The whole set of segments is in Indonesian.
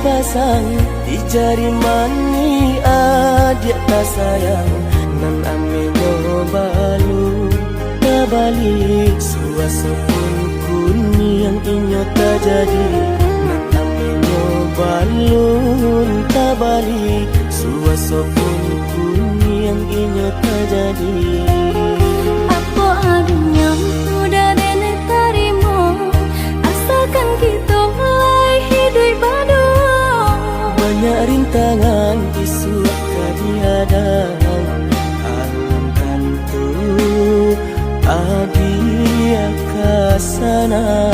pasang di jari mani adik tak sayang nan amenyo balu balik suaso pun kuni yang inyo tak jadi nan amenyo balun tak balik suaso pun kuni yang inyo tak jadi. Apa adanya udah nenek tarimo asalkan kita mulai hidup baru. Banyak rintangan isu kadihadang alam tentu adia kasana.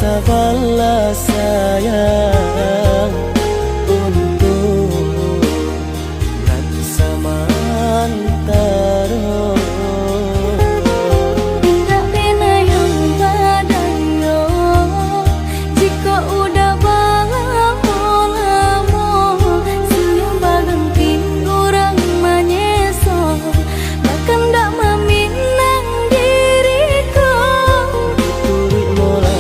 Sabarlah sayang untuk nan samantaro. Tak pernah yang badayo jika udah lamo siang baganti orang manyeso bahkan tak meminang diriku. Turik mola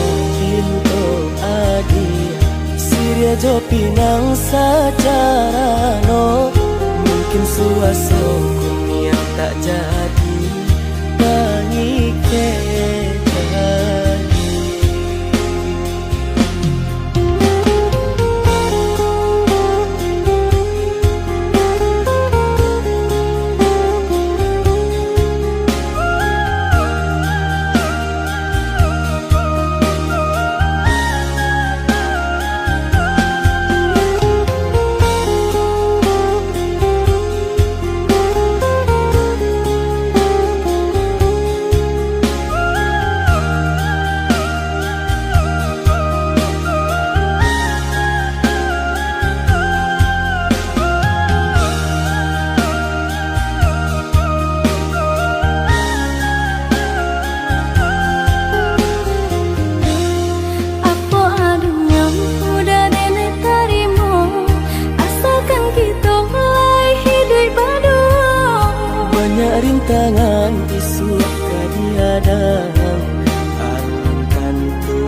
Siria jo pinang secara no mungkin suaso kuni yang tak jadi bagi rintangan isu kadihadang alam tentu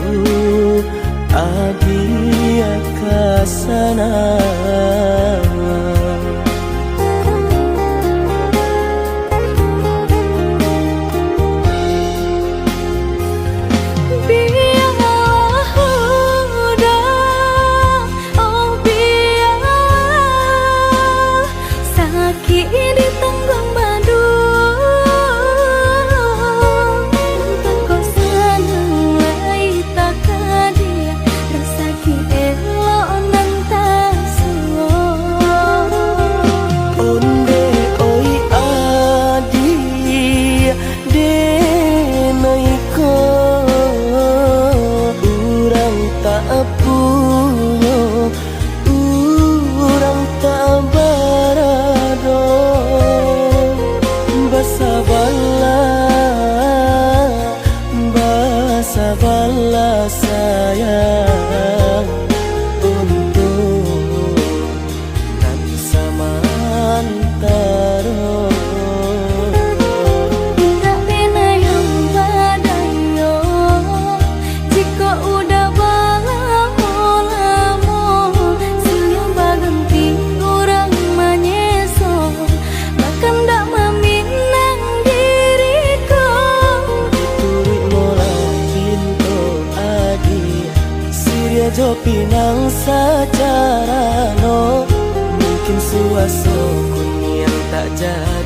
adia kasana. Sabarlah sayang untuk nan samantaro. Tak pernah yang badayo jika udah lamo siang baganti orang manyeso bahkan tak meminang diriku. Turik mola pinto adia Siria jo pinang secara no mungkin suaso kuni yang tak jadi